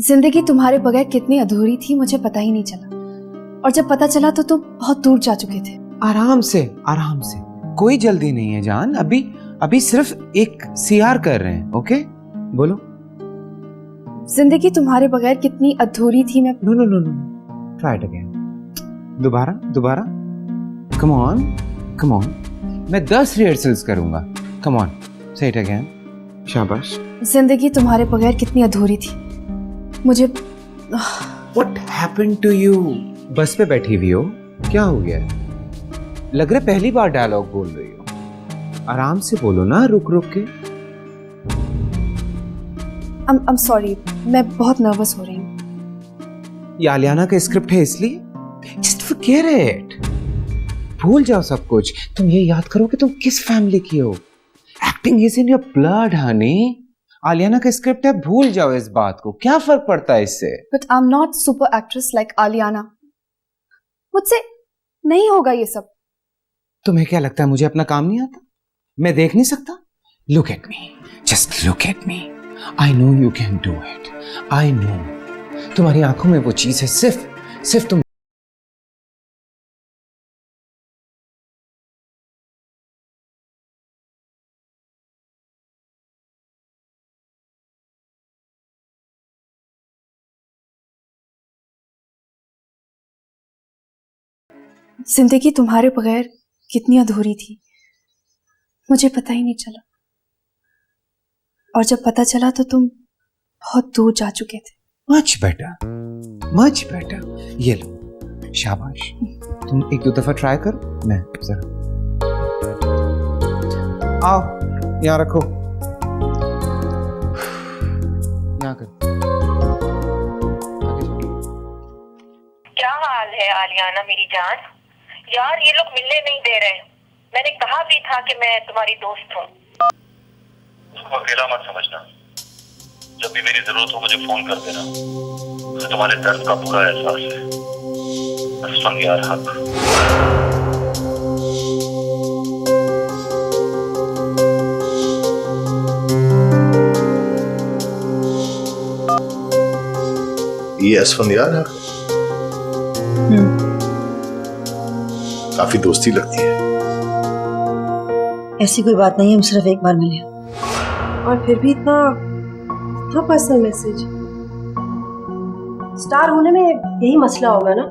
जिंदगी तुम्हारे बगैर कितनी अधूरी थी मुझे पता ही नहीं चला, और जब पता चला तो तुम बहुत दूर जा चुके थे। आराम से कोई जल्दी नहीं है जान। अभी सिर्फ एक सीआर कर रहे हैं। ओके बोलो। जिंदगी तुम्हारे बगैर कितनी अधूरी थी। मैं नो ट्राई इट अगेन। दोबारा कम ऑन। मैं 10 रिहर्सल्स करूंगा। कम ऑन से इट अगेन। शाबाश। जिंदगी तुम्हारे बगैर कितनी अधूरी थी मुझे। What happened to you? बस पे बैठी हुई हो, क्या हो गया? लग रहा पहली बार डायलॉग बोल रही हो। आराम से बोलो ना, रुक के। I'm sorry, मैं बहुत नर्वस हो रही हूँ। ये आलियाना का स्क्रिप्ट है इसलिए? Just forget it. भूल जाओ सब कुछ। तुम ये याद करो कि तुम किस फैमिली की हो। Acting is in your blood, honey. आलियाना का स्क्रिप्ट है, भूल जाओ इस बात को। क्या फर्क पड़ता है इससे? But I'm not super actress like आलियाना। मुझसे नहीं होगा ये सब। तुम्हें क्या लगता है मुझे अपना काम नहीं आता? मैं देख नहीं सकता? Look at me, just look at me. I know you can do it. I know. तुम्हारी आंखों में वो चीज है, सिर्फ तुम। जिंदगी तुम्हारे बगैर कितनी अधूरी थी मुझे पता ही नहीं चला, और जब पता चला तो तुम बहुत दूर जा चुके थे। Much better. ये लो, शाबाश। तुम 1-2 दफा ट्राई करो। मैं जरा आओ, यहाँ रखो, यहाँ कर। क्या हाल है आलियाना मेरी जान? यार ये लोग मिलने नहीं दे रहे। मैंने कहा भी था कि मैं तुम्हारी दोस्त हूँ। उसको अकेला मत समझना। जब भी मेरी जरूरत हो मुझे फोन कर देना। मुझे तुम्हारे दर्द का पूरा एहसास है। असफंग यार हक। ये असफंदियार है। काफी दोस्ती लगती है। ऐसी कोई बात नहीं है, हम सिर्फ एक बार मिले। और फिर भी इतना पर्सनल मैसेज। स्टार होने में यही मसला होगा ना,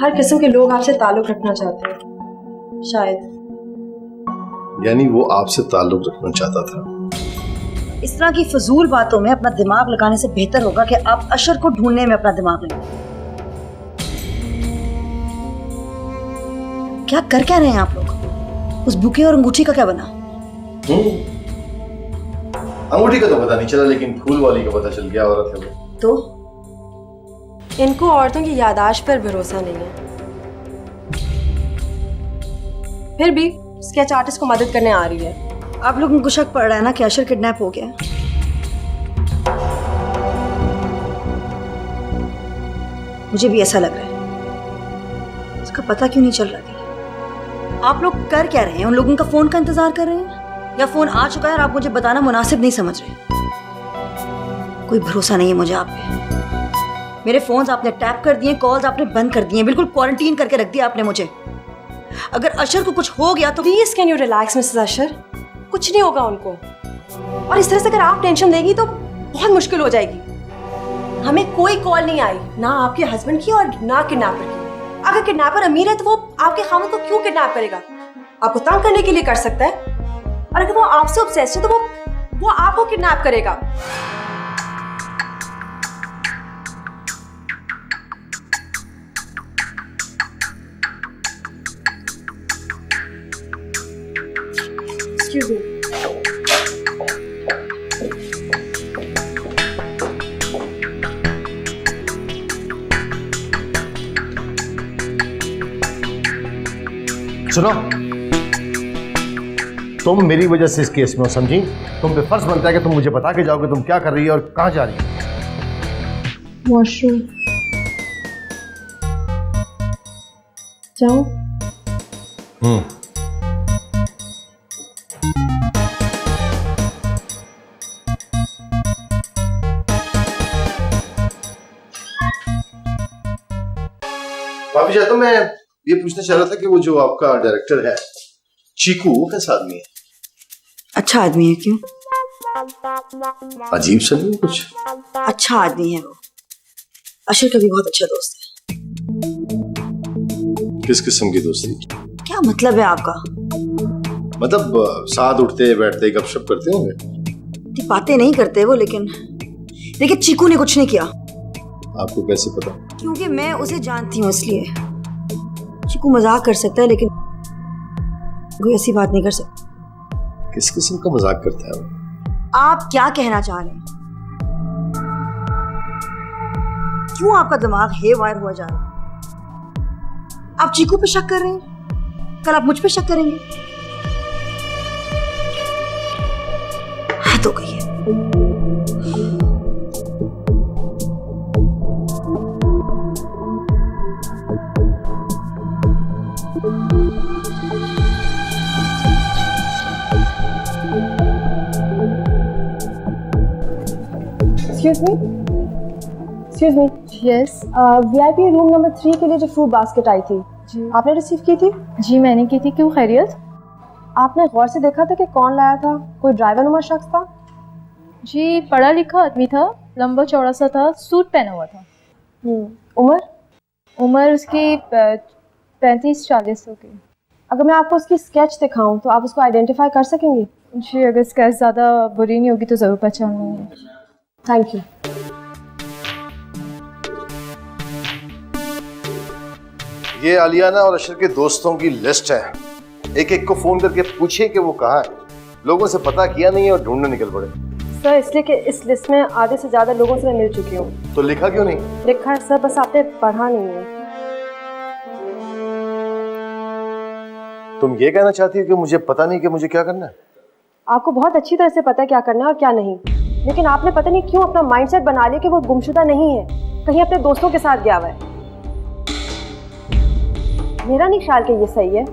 हर किस्म के लोग आपसे ताल्लुक रखना चाहते हैं शायद। यानी वो आपसे ताल्लुक रखना चाहता था। इस तरह की फजूल बातों में अपना दिमाग लगाने से बेहतर होगा कि आप अशर को ढूंढने में अपना दिमाग लगाएं। क्या रहे हैं आप लोग? उस बुके और अंगूठी का क्या बना? अंगूठी का तो पता नहीं चला, लेकिन फूल वाली का पता चल गया। औरत है वो। तो इनको औरतों की याददाश्त पर भरोसा नहीं है। फिर भी स्केच आर्टिस्ट को मदद करने आ रही है। आप लोगों को शक पड़ रहा है ना कि अशर किडनैप हो गया? मुझे भी ऐसा लग रहा है। उसका पता क्यों नहीं चल रहा? आप लोग कर क्या रहे हैं? उन लोगों का फोन का इंतजार कर रहे हैं, या फोन आ चुका है और आप मुझे बताना मुनासिब नहीं समझ रहे? कोई भरोसा नहीं है मुझे आप पे। मेरे फोन्स आपने टैप कर दिए, कॉल्स आपने बंद कर दिए, बिल्कुल क्वारंटीन करके रख दिया आपने मुझे। अगर अशर को कुछ हो गया तो please can you relax Mrs Asher. कुछ नहीं होगा उनको, और इस तरह से अगर आप टेंशन देगी तो बहुत मुश्किल हो जाएगी। हमें कोई कॉल नहीं आई, ना आपके हस्बैंड की और ना किडनैपर की। अगर किडनैपर अमीर है तो वो आपके खामद को क्यों किडनैप करेगा? आपको तंग करने के लिए कर सकता है, और अगर वो आपसे ऑब्सेस्ड है तो वो आपको किडनैप करेगा। Excuse me. सुनो, तुम मेरी वजह से इस केस में हो, समझी? तुम पे फर्ज बनता है कि तुम मुझे बता के जाओगे तुम क्या कर रही है और कहां जा रही है। वॉशरूम जाओ। माफी चाहता हूँ, मैं ये पूछना चाह रहा था कि वो जो आपका डायरेक्टर है चीकू, वो कैसा आदमी है? अच्छा आदमी है। क्यों? अजीब सा नहीं कुछ? अच्छा आदमी है वो। अशर का भी बहुत अच्छा दोस्त है। किस किस्म की दोस्ती? क्या मतलब है आपका? मतलब साथ उठते बैठते गपशप करते होंगे? इतनी बातें नहीं करते वो, लेकिन चीकू ने कुछ नहीं किया। आपको कैसे पता? क्योंकि मैं उसे जानती हूँ, इसलिए। चीकू मजाक कर सकता है, लेकिन कोई ऐसी बात नहीं कर सकता। किस किस्म का मजाक करता है वो? आप क्या कहना चाह रहे हैं? क्यों आपका दिमाग हेवायर हुआ जा रहा है? आप चीकू पे शक कर रहे हैं, कल आप मुझ पे शक करेंगे। हद हो गई है। Excuse me. Yes VIP room number 3 के लिए जो फ्रूट बास्केट आई थी, जी आपने रिसीव की थी? जी मैंने की थी। क्यों, खैरियत? आपने गौर से देखा था कि कौन लाया था? कोई ड्राइवर नुमा शख्स था? जी पढ़ा लिखा आदमी था, लंबा चौड़ा सा था, सूट पहना हुआ था। उम्र? उम्र उसकी 35-40 होगी। अगर मैं आपको उसकी स्केच दिखाऊं तो आप उसको आइडेंटिफाई कर सकेंगी? जी अगर स्केच ज़्यादा बुरी नहीं होगी तो ज़रूर पहचान लूँगी। Thank you. ये आलियाना और अशर के दोस्तों की लिस्ट है। एक एक को फोन करके पूछे कि वो कहाँ है। लोगों से पता किया नहीं और ढूंढने निकल पड़े। सर इसलिए कि इस लिस्ट में आधे से ज्यादा लोगों से मैं मिल चुकी हूँ। तो लिखा क्यों नहीं? लिखा है सर, बस आपने पढ़ा नहीं है। तुम ये कहना चाहती हो कि मुझे पता नहीं कि मुझे क्या करना है? आपको बहुत अच्छी तरह से पता है क्या करना है और क्या नहीं, लेकिन आपने पता नहीं क्यों अपना माइंडसेट बना लिया कि वो गुमशुदा नहीं है, कहीं अपने दोस्तों के साथ गया हुआ है। मेरा नहीं ख्याल कि ये सही है।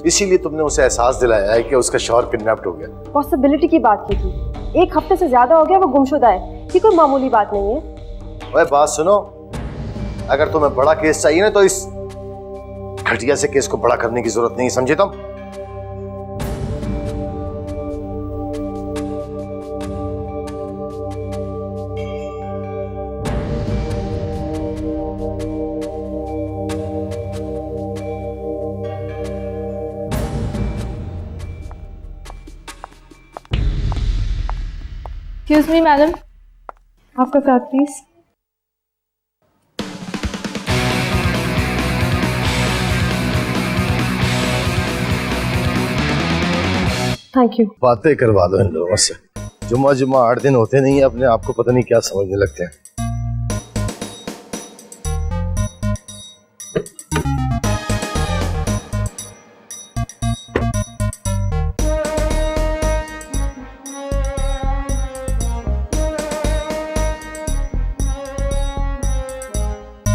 इसीलिए तुमने उसे एहसास दिलाया है कि उसका शौहर किडनैप्ड हो गया। पॉसिबिलिटी की बात की थी। 1 हफ्ते से ज्यादा हो गया वो गुमशुदा है, ये कोई मामूली बात नहीं है। ओए बात सुनो, अगर तुम्हें बड़ा केस चाहिए ना तो इस घटिया से केस को बड़ा करने की जरूरत नहीं, समझे तुम? एक्सक्यूज मी मैडम, आपका कार्ड प्लीज। Thank you. बातें करवा दो इन लोगों से। जुम्मा 8 दिन होते नहीं है, अपने आप को पता नहीं क्या समझने लगते हैं।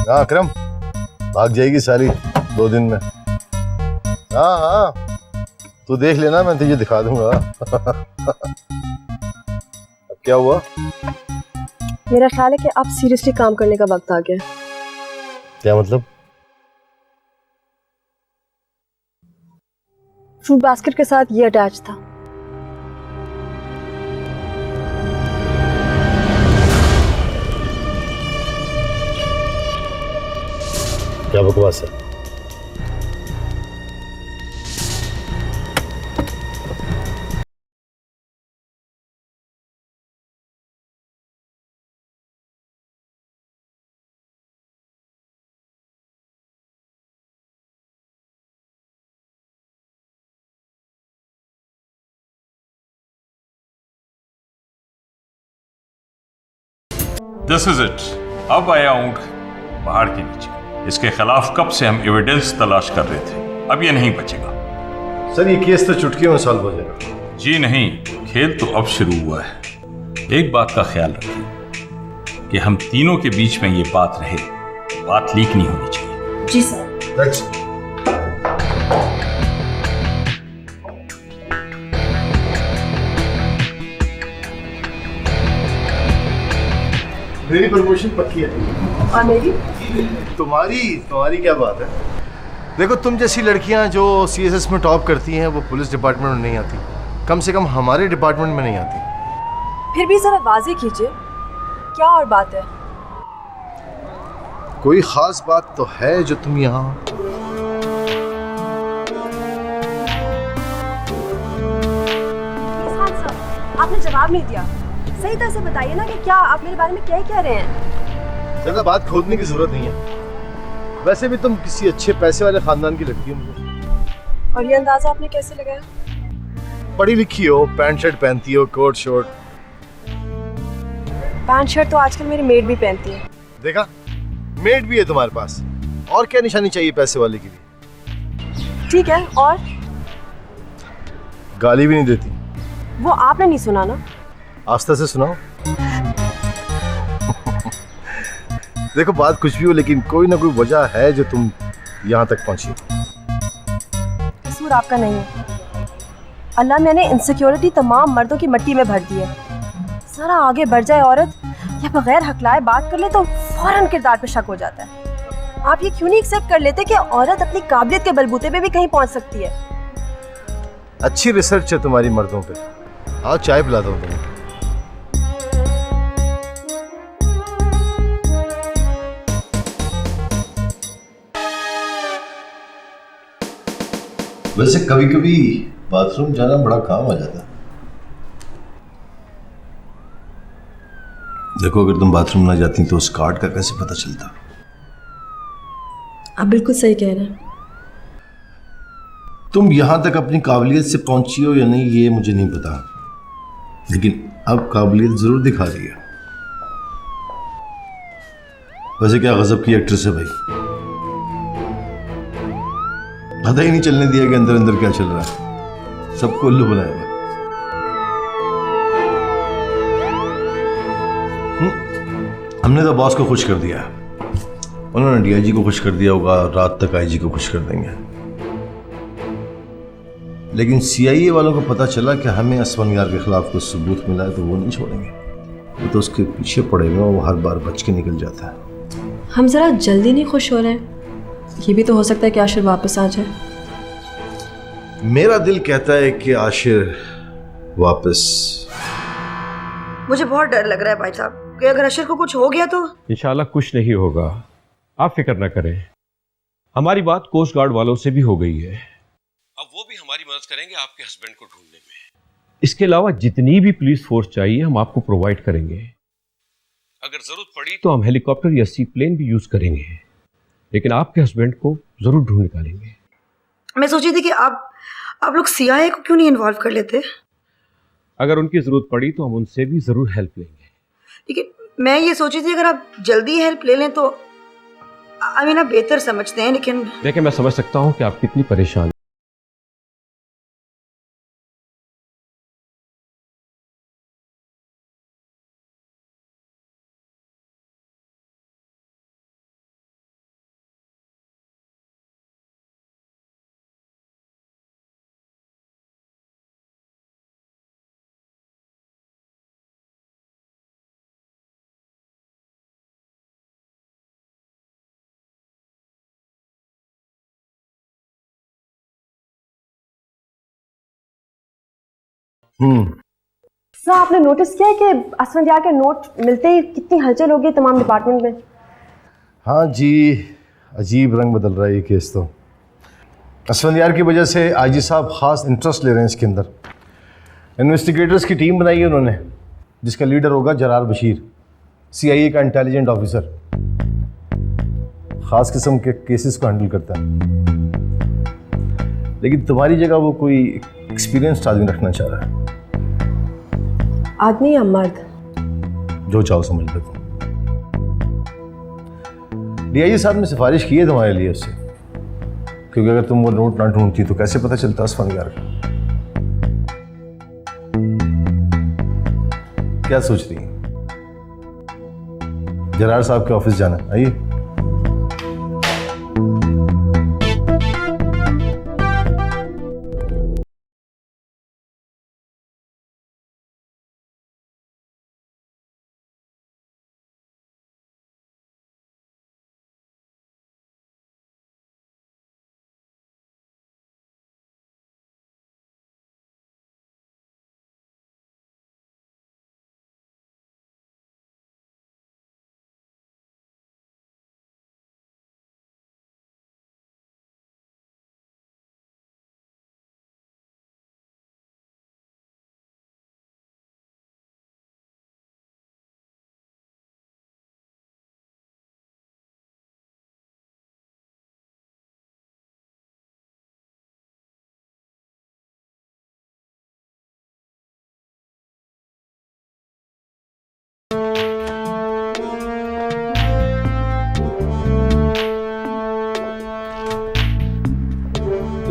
हाँ अकरम, भाग जाएगी सारी 2 दिन में। हाँ हाँ तू देख लेना, मैं तुझे दिखा दूंगा। अब क्या हुआ? मेरा ख्याल है कि अब सीरियसली काम करने का वक्त आ गया। क्या मतलब? फ्रूट बास्केट के साथ ये अटैच था। क्या बकवास है? This is it. अब आया ऊंट पहाड़ के नीचे। इसके खिलाफ कब से हम एविडेंस तलाश कर रहे थे, अब ये नहीं बचेगा। सर ये केस तो चुटकियों में सॉल्व हो जाएगा। जी नहीं, खेल तो अब शुरू हुआ है। एक बात का ख्याल रखिए कि हम तीनों के बीच में ये बात रहे, बात लीक नहीं होनी चाहिए। जी सर। मेरी प्रमोशन पक्की है। और मेरी? तुम्हारी क्या बात है? देखो, तुम जैसी लड़कियां जो CSS में टॉप करती हैं वो पुलिस डिपार्टमेंट में नहीं आती, कम से कम हमारे डिपार्टमेंट में नहीं आती। फिर भी जरा वाजे कीजिए, क्या और बात है? कोई खास बात तो है जो तुम यहाँ आपने जवाब नहीं दिया। सही तरह से बताइए ना कि क्या आप मेरे बारे में क्या कह रहे हैं? ज्यादा बात खोदने की जरूरत नहीं है। वैसे भी तुम किसी अच्छे पैसे वाले खानदान की लगती हो मुझे। और ये अंदाजा आपने कैसे लगाया? पढ़ी लिखी हो, पैंट शर्ट पहनती हो, कोट शर्ट। पैंट शर्ट तो आजकल मेरी मेड भी पहनती है। देखा, मेड भी है तुम्हारे पास। और क्या निशानी चाहिए पैसे वाले के लिए? ठीक है, और? गाली भी नहीं देती। वो आपने नहीं सुना ना? आस्था से सुनाओ। देखो, बात कुछ भी हो लेकिन कोई ना कोई वजह है जो तुम यहाँ तक पहुंची। कसूर आपका नहीं है। अल्लाह मैंने इनसिक्योरिटी तमाम मर्दों की मिट्टी में भर दी है। सारा आगे बढ़ जाए औरत या बगैर हकलाए बात कर ले तो फौरन किरदार पे शक हो जाता है। आप ये क्यों नहीं एक्सेप्ट कर लेते कि औरत अपनी काबिलियत के बलबूते पे भी कहीं पहुंच सकती है? अच्छी रिसर्च है तुम्हारी मर्दों पे। आओ चाय पिलाता हूँ तुम्हें। वैसे कभी कभी बाथरूम जाना बड़ा काम आ जाता है। देखो, अगर तुम बाथरूम ना जाती तो उस कार्ड का कैसे पता चलता? आप बिल्कुल सही कह रहे हैं। तुम यहां तक अपनी काबिलियत से पहुंची हो या नहीं ये मुझे नहीं पता, लेकिन अब काबिलियत जरूर दिखा रही है। वैसे क्या गजब की एक्ट्रेस है भाई, पता ही नहीं चलने दिया कि अंदर अंदर क्या चल रहा है। सबको उल्लू बनाया हुआ। हमने तो बॉस को खुश कर दिया, उन्होंने DIG को खुश कर दिया होगा, रात तक IG को खुश कर देंगे। लेकिन CIA वालों को पता चला कि हमें असफंयार के खिलाफ कुछ सबूत मिला है तो वो नहीं छोड़ेंगे। वो तो उसके पीछे पड़े हुए, वो हर बार बच के निकल जाता है। हम जरा जल्दी नहीं खुश हो रहे हैं? ये भी तो हो सकता है कि आशिर वापस आ जाए। मेरा दिल कहता है कि आशिर वापस। मुझे बहुत डर लग रहा है भाई साहब कि अगर आशिर को कुछ हो गया तो। इंशाल्लाह कुछ नहीं होगा, आप फिक्र ना करें। हमारी बात कोस्ट गार्ड वालों से भी हो गई है, अब वो भी हमारी मदद करेंगे आपके हस्बैंड को ढूंढने में। इसके अलावा जितनी भी पुलिस फोर्स चाहिए हम आपको प्रोवाइड करेंगे। अगर जरूरत पड़ी तो हम हेलीकॉप्टर या सी प्लेन भी यूज करेंगे, लेकिन आपके हस्बैंड को जरूर ढूंढ निकालेंगे। मैं सोची थी कि आप लोग CIA को क्यों नहीं इन्वॉल्व कर लेते? अगर उनकी जरूरत पड़ी तो हम उनसे भी जरूर हेल्प लेंगे। लेकिन मैं ये सोची थी अगर आप जल्दी हेल्प ले लें तो आप बेहतर समझते हैं। लेकिन देखिए, मैं समझ सकता हूँ कि आप कितनी परेशान सर, आपने नोटिस किया है कि असफंदियार के नोट मिलते ही कितनी हलचल हो गई तमाम डिपार्टमेंट में? हाँ जी, अजीब रंग बदल रहा है ये केस तो। असफंदियार की वजह से IG साहब खास इंटरेस्ट ले रहे हैं इसके अंदर। इन्वेस्टिगेटर्स की टीम बनाई है उन्होंने, जिसका लीडर होगा जरार बशीर, CIA का इंटेलिजेंट ऑफिसर। खास किस्म के केसेस को हैंडल करता है। लेकिन तुम्हारी जगह वो कोई एक्सपीरियंस्ड आदमी रखना चाह रहा है। आदमी या मर्द? जो चाहो समझ लो तुम। DIG साहब ने सिफारिश की है तुम्हारे लिए उससे, क्योंकि अगर तुम वो नोट ना ढूंढती तो कैसे पता चलता असफंदियार का? क्या सोच रही है? जरार साहब के ऑफिस जाना, आइए।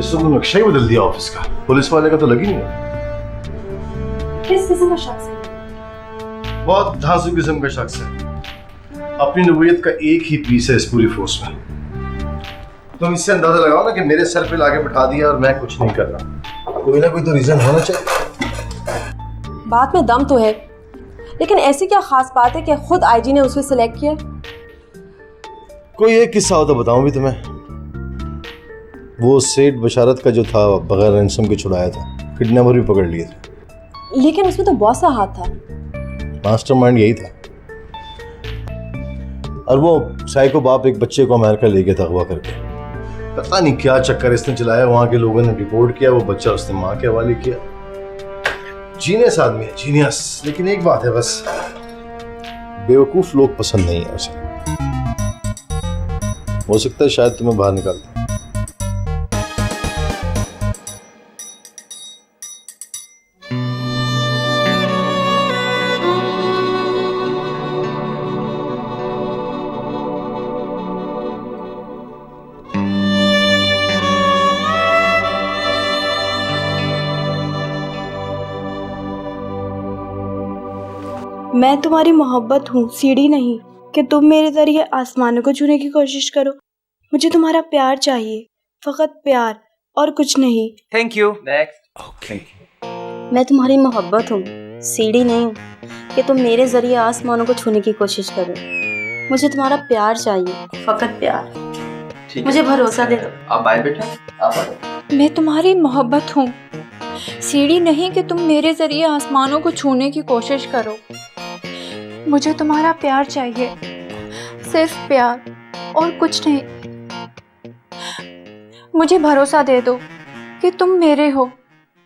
इसने तो नक्शा ही बदल दिया ऑफिस का, पुलिस वाले का तो लगी नहीं। किस किस्म का शख्स है? बहुत धांसू किस्म का शख्स है, अपनी नबूयत का एक ही पीस है इस पूरी फोर्स में। तुम इससे अंदाजा लगाओ ना कि मेरे सर पे लाके बिठा दिया और मैं कुछ नहीं कर रहा। कोई ना कोई तो रीजन होना चाहिए। बात में दम तो है, लेकिन ऐसी क्या खास बात है कि खुद आईजी ने उसे सिलेक्ट किया? कोई एक किस्सा हो तो बताऊं भी तुम्हें। वो सेठ बशारत का जो था, बगैर रैंसम के छुड़ाया था, किडनैपर भी पकड़ लिए थे। लेकिन उसमें तो बहुत सा हाथ था। मास्टरमाइंड यही था। और वो साइको बाप एक बच्चे को अमेरिका ले गया था अगवा करके। पता नहीं क्या चक्कर इसने चलाया, वहां के लोगों ने रिपोर्ट किया, वो बच्चा उसने माँ के हवाले किया। जीनियस आदमी है, जीनियस। लेकिन एक बात है बस, बेवकूफ लोग पसंद नहीं है उसे। हो सकता है शायद तुम्हें बाहर निकाल दे। मैं तुम्हारी मोहब्बत हूँ, सीढ़ी नहीं कि तुम मेरे जरिए आसमानों को छूने की कोशिश करो। मुझे तुम्हारा प्यार चाहिए, फकत प्यार और कुछ नहीं। Thank you. नेक्स्ट। मैं तुम्हारी मोहब्बत हूँ, सीढ़ी नहीं हूँ कि तुम मेरे जरिए आसमानों को छूने की कोशिश करो। मुझे तुम्हारा प्यार चाहिए, फकत प्यार। मुझे भरोसा दे दो। आप आए बेटा, आप आए। मैं तुम्हारी मोहब्बत हूँ, सीढ़ी नहीं कि तुम मेरे जरिए आसमानों को छूने की कोशिश करो। मुझे तुम्हारा प्यार चाहिए, सिर्फ प्यार और कुछ नहीं। मुझे भरोसा दे दो कि तुम मेरे हो।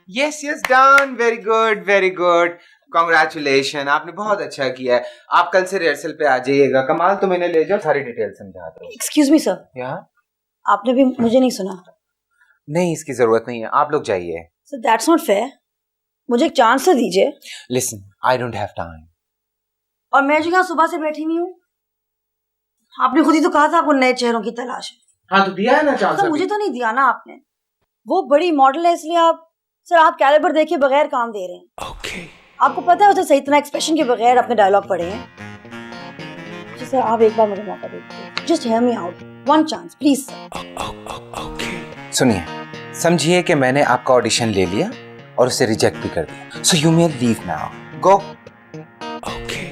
Yes yes, done, very good very good, congratulation, आपने बहुत अच्छा किया है। आप कल से रिहर्सल पे आ जाइएगा। कमाल, तुम इन्हें ले जाओ, सारी डिटेल समझा दो। एक्सक्यूज मी सर, आपने भी मुझे नहीं सुना? नहीं, इसकी जरूरत नहीं है, आप लोग जाइए। सर दैट्स नॉट फेयर, मुझे एक चांस तो दीजिए। Listen, I don't have time. और मैं जो यहाँ सुबह से बैठी हुई हूँ, आपने खुद ही तो कहा था आपको नए चेहरों की तलाश है। हाँ तो दिया है ना चांस। तो मुझे तो नहीं दिया ना आपने। वो बड़ी मॉडल है इसलिए आप सर, आप कैलिबर देखे बगैर काम दे रहे हैं। ओके। आपको पता है उसे सही तरह एक्सप्रेशन के बगैर अपने डायलॉग पढ़े हैं। सर आप एक बार मुझे मौका दीजिए, just hear me out, one chance please sir. सुनिए, समझिए कि मैंने आपका ऑडिशन ले लिया और उसे रिजेक्ट भी कर दिया, so you may leave now, go. Okay.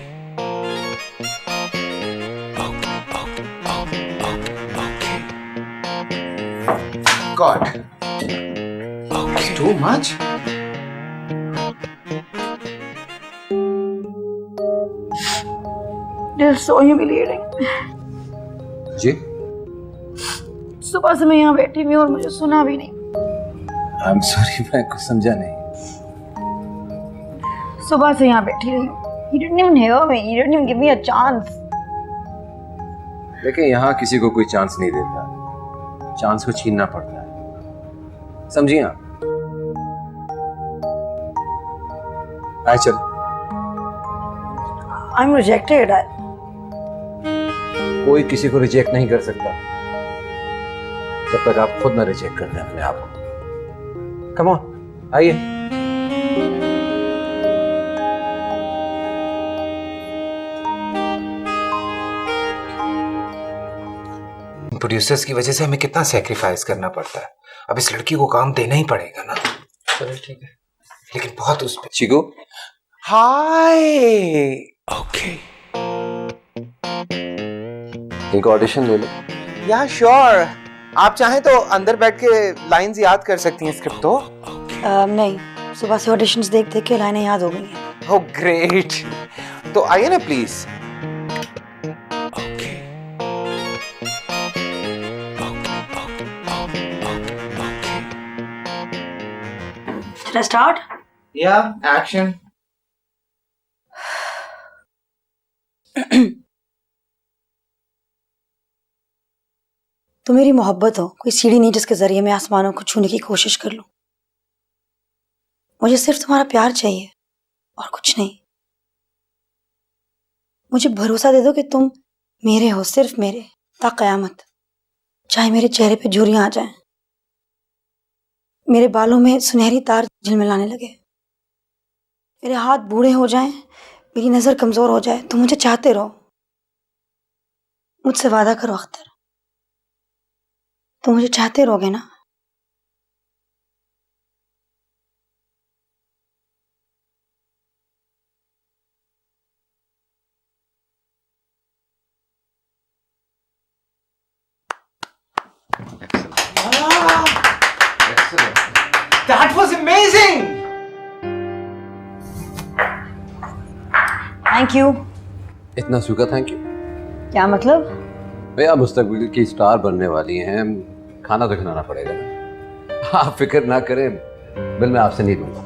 God, it's too much. This is so humiliating. जी, सुबह से मैं यहाँ बैठी हुई और मुझे सुना भी नहीं। आई एम सॉरी, मैं कुछ समझा नहीं। सुबह से यहाँ बैठी रही हूँ। He didn't even hear me. He didn't even give me a chance. देखिए, यहाँ किसी को कोई चांस नहीं देता, चांस को छीनना पड़ता है, समझिए आप। आए चल। I'm rejected. कोई किसी को रिजेक्ट नहीं कर सकता जब तक आप खुद ना रिजेक्ट कर दें अपने आप को। कम ऑन, आइए। प्रोड्यूसर्स की वजह से हमें कितना सैक्रिफाइस करना पड़ता है। अब इस लड़की को काम देना ही पड़ेगा ना। चलो ठीक है, लेकिन बहुत उस पे। चिको, हाय। ओके, इनको ऑडिशन ले लो। या श्योर, आप चाहें तो अंदर बैठ के लाइंस याद कर सकती हैं स्क्रिप्ट तो। नहीं, सुबह से ऑडिशंस देख देख के लाइनें याद हो गई हैं। ओह ग्रेट, तो आइए ना please. Should I start? Yeah, action. तो मेरी मोहब्बत हो, कोई सीढ़ी नहीं जिसके जरिए मैं आसमानों को छूने की कोशिश कर लूं। मुझे सिर्फ तुम्हारा प्यार चाहिए और कुछ नहीं। मुझे भरोसा दे दो कि तुम मेरे हो, सिर्फ मेरे, ता कयामत, चाहे मेरे चेहरे पे झुर्रियां आ जाएं। मेरे बालों में सुनहरी तार झिलमिलाने लगे, मेरे हाथ बूढ़े हो जाएं, मेरी नजर कमजोर हो जाए, तो मुझे चाहते रहो। मुझसे वादा करो अख्तर, तो मुझे चाहते रहोगे ना? That was amazing. Thank you. इतना सूखा थैंक यू? क्या मतलब? भैया मुस्तकबिल की स्टार बनने वाली हैं, खाना तो खिलाना पड़ेगा ना। आप फिक्र ना करें, बिल मैं आपसे नहीं दूंगा।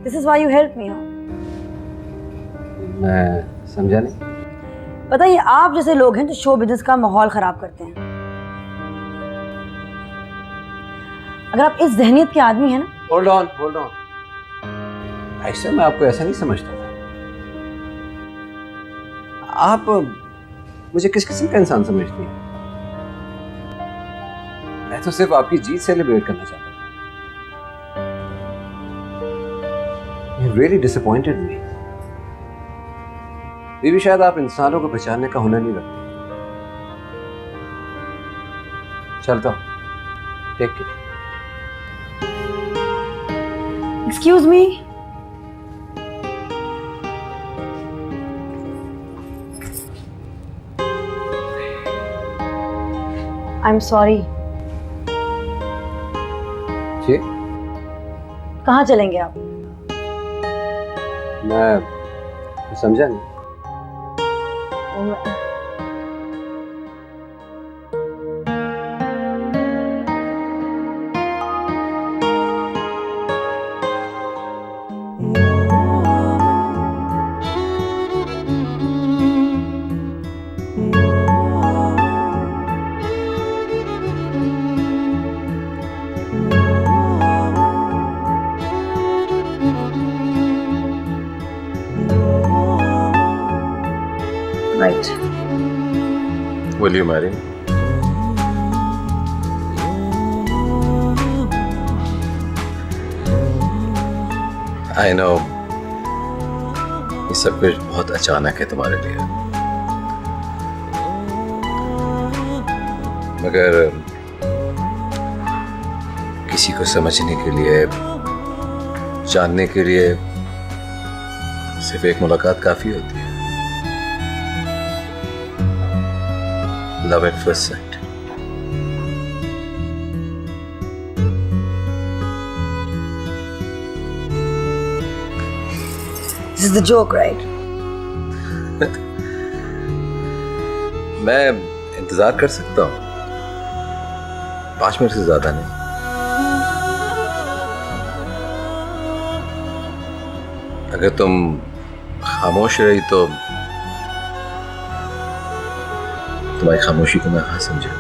This is why you help me. मैं समझा नहीं। पता है, आप जैसे लोग हैं जो शो बिजनेस का माहौल खराब करते हैं। अगर आप इस ज़हनियत के आदमी हैं ना। Hold on. ऐसे मैं आपको ऐसा नहीं समझता था। आप मुझे किस किस्म का इंसान समझती हैं? मैं तो सिर्फ आपकी जीत सेलिब्रेट करना चाहता था। You really disappointed me। बीवी, शायद आप इंसानों को पहचानने का हुनर नहीं रखते। चलता हूं, take care. Excuse me? I'm sorry। जी? कहाँ चलेंगे आप? मैं समझा नहीं। Right। Will you marry me? I know ये सब कुछ बहुत अचानक है तुम्हारे लिए, मगर किसी को समझने के लिए, जानने के लिए सिर्फ एक मुलाकात काफी होती है। Love at first sight। This is the joke, right? मैं इंतजार कर सकता हूँ, 5 मिनट से ज्यादा नहीं। अगर तुम खामोश रही तो तुम्हारी खामोशी को मैं कहाँ समझा।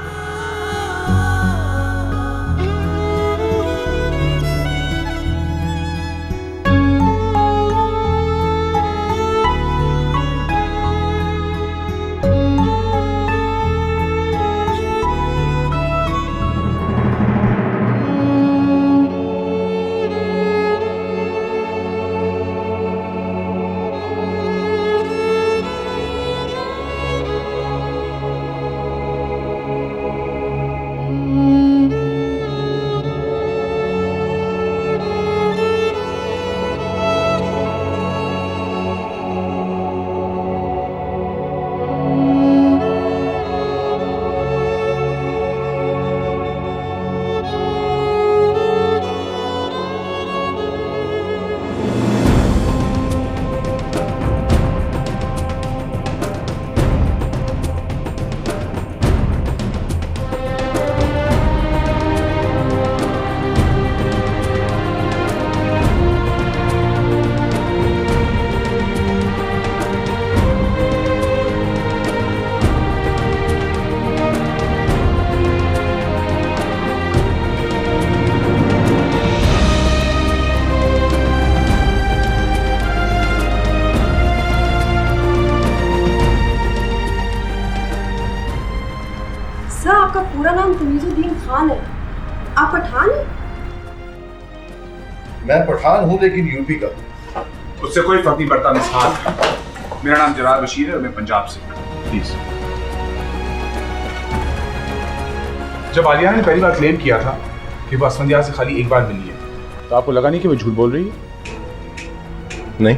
आपका पूरा नाम तमीजुद्दीन खान है, आप पठान हैं? मैं पठान हूँ लेकिन यूपी का। उससे कोई फर्क नहीं पड़ता मिस खान। मेरा नाम जरार बशीर है और मैं पंजाब से। प्लीज। जब आलिया ने पहली बार क्लेम किया था कि वो असफंदियार से खाली एक बार मिली है, तो आपको लगा नहीं कि वो झूठ बोल रही है? नहीं।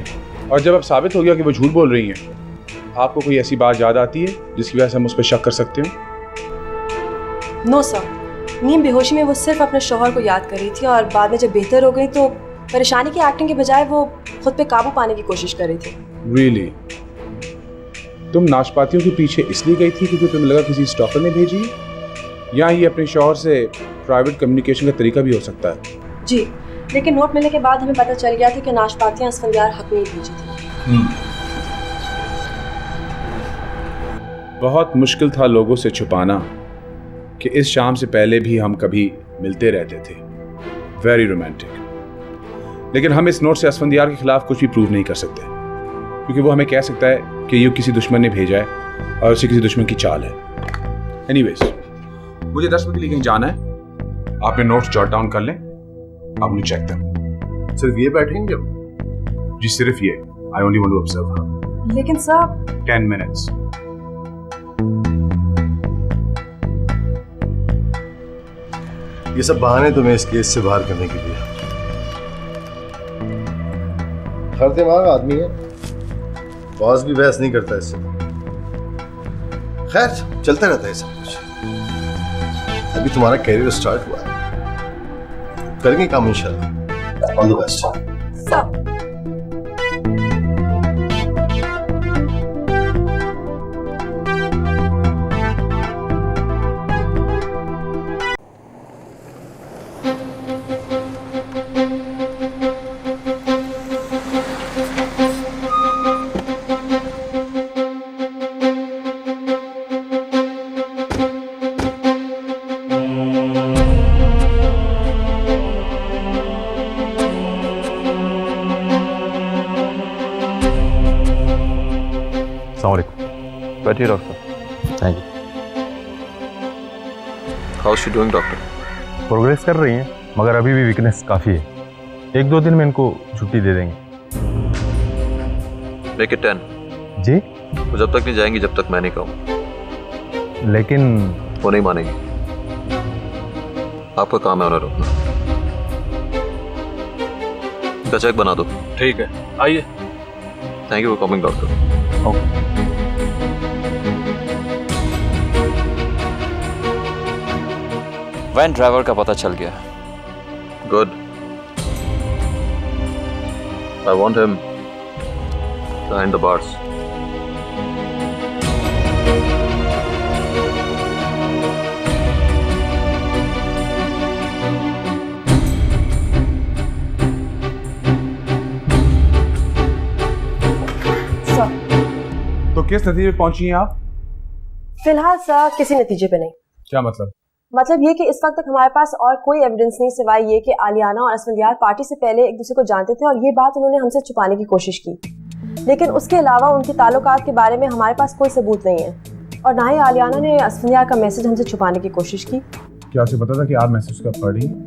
और जब अब साबित हो गया कि वो झूठ बोल रही हैं, आपको कोई ऐसी बात याद आती है जिसकी वजह से हम उस पर शक कर सकते हो? नो सर, नीम बेहोशी में वो सिर्फ अपने शौहर को याद कर रही थी और बाद में जब बेहतर हो गई तो परेशानी की एक्टिंग के बजाय वो खुद पे काबू पाने की कोशिश कर रही थी। Really? तुम नाशपातियों के पीछे इसलिए गई थी क्योंकि तुम्हें लगा किसी स्टॉकर ने भेजी है? या ये अपने शौहर से प्राइवेट कम्युनिकेशन का तरीका भी हो सकता है? जी, लेकिन नोट मिलने के बाद हमें पता चल गया था कि नाशपातियां असफंदियार हक में ही भेजी थी। बहुत मुश्किल था लोगों से छुपाना कि इस शाम से पहले भी हम कभी मिलते रहते थे। Very romantic. लेकिन हम इस नोट से असफंदियार के खिलाफ कुछ भी प्रूव नहीं कर सकते, क्योंकि वो हमें कह सकता है कि ये किसी दुश्मन ने भेजा है और उसे किसी दुश्मन की चाल है। एनीवेज, मुझे 10 मिनट के लिए कहीं जाना है। आप अपने नोट्स जॉट डाउन कर लें। आप मुझे चेक करें। सिर्फ ये बैठेंगे? जी सिर्फ ये। I only want to observe her. लेकिन सर 10 मिनट्स। ये सब बहाने तुम्हें इस केस से बाहर करने के लिए। हर दिमाग आदमी है, बॉस भी बहस नहीं करता इससे। खैर चलता रहता है सब कुछ। अभी तुम्हारा कैरियर स्टार्ट हुआ है, करेंगे काम इंशाल्लाह। All the best. बैठिए doctor. Thank you. How is she doing doctor? Progress कर रही हैं, मगर अभी भी वीकनेस काफ़ी है। 1-2 दिन में इनको छुट्टी दे देंगे। Make it 10। जी? वो जब तक नहीं जाएंगी जब तक मैं नहीं कहूँ। लेकिन वो नहीं मानेंगी। आपका काम है उन्हें रोकना। इनका चेक बना दो। ठीक है, आइए। Thank you for coming doctor. Okay. Van driver का पता चल गया। Good. I want him behind the bars. तो किस नतीजे पे पहुंची हैं आप? फिलहाल सर किसी नतीजे पे नहीं। क्या मतलब? मतलब ये कि इस वक्त तक हमारे पास और कोई एविडेंस नहीं सिवाय ये कि आलियाना और असफंदियार पार्टी से पहले एक दूसरे को जानते थे और ये बात उन्होंने हमसे छुपाने की कोशिश की। लेकिन उसके अलावा उनके ताल्लुकात के बारे में हमारे पास कोई सबूत नहीं है और ना ही आलियाना ने असफंदियार का मैसेज हमसे छुपाने की कोशिश की। क्या उसे पता था कि आप मैसेज का पढ़ रही हैं?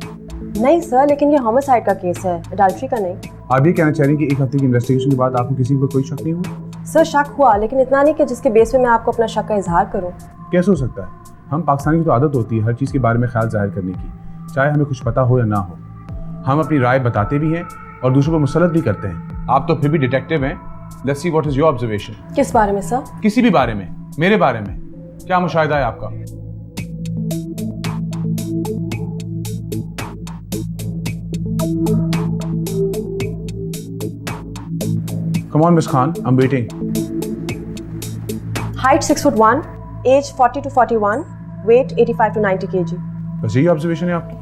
नहीं सर, लेकिन ये होमिसाइड का केस है, अडल्ट्री का नहीं। आप ये कहना चाह रही हैं कि 1 हफ्ते की इन्वेस्टिगेशन के बाद आपको किसी पर कोई शक नहीं हुआ? सर शक हुआ, लेकिन इतना नहीं कि जिसके बेस पे मैं आपको अपना शक का इजहार करूं। कैसे हो सकता है? हम पाकिस्तानी की तो आदत होती है हर चीज़ के बारे में ख्याल जाहिर करने की, चाहे हमें कुछ पता हो या ना हो। हम अपनी राय बताते भी हैं और दूसरों को मुसल्लत भी करते हैं। आप तो फिर भी डिटेक्टिव हैं। Let's see what is your observation. किस बारे में सर? किसी भी बारे में, मेरे बारे में। क्या मुशाहिदा है आपका? Come on, Miss Khan, I'm waiting. Height 6'1", age 40 to 41, weight 85 to 90 kg. बस यही ऑब्जर्वेशन है आपकी?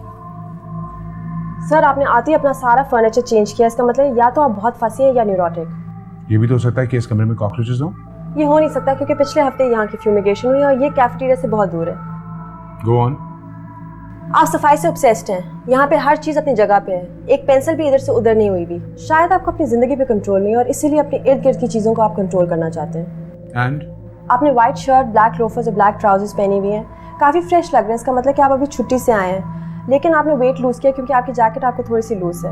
सर आपने आते ही अपना सारा फर्नीचर चेंज किया, इसका मतलब या तो आप बहुत फंसी हैं या न्यूरोटिक। ये भी तो हो सकता है कि इस कमरे में कॉकरोचेस हों। ये हो नहीं सकता क्योंकि पिछले हफ्ते यहाँ की फ्यूमिगेशन हुई और ये कैफेटेरिया से बहुत दूर है। Go on. आप सफाई से ऑब्सेस्ड हैं। यहाँ पे हर चीज़ अपनी जगह पे है, एक पेंसिल भी इधर से उधर नहीं हुई भी। शायद आपको अपनी ज़िंदगी पे कंट्रोल नहीं है और इसीलिए अपने इर्द गिर्द की चीज़ों को आप कंट्रोल करना चाहते हैं। And? आपने व्हाइट शर्ट, ब्लैक लोफर्स और ब्लैक ट्राउजर्स पहनी हुई हैं, काफ़ी फ्रेश लग रहे हैं। इसका मतलब कि आप अभी छुट्टी से आए हैं, लेकिन आपने वेट लूज़ किया क्योंकि आपकी जैकेट आपको थोड़ी सी लूज है।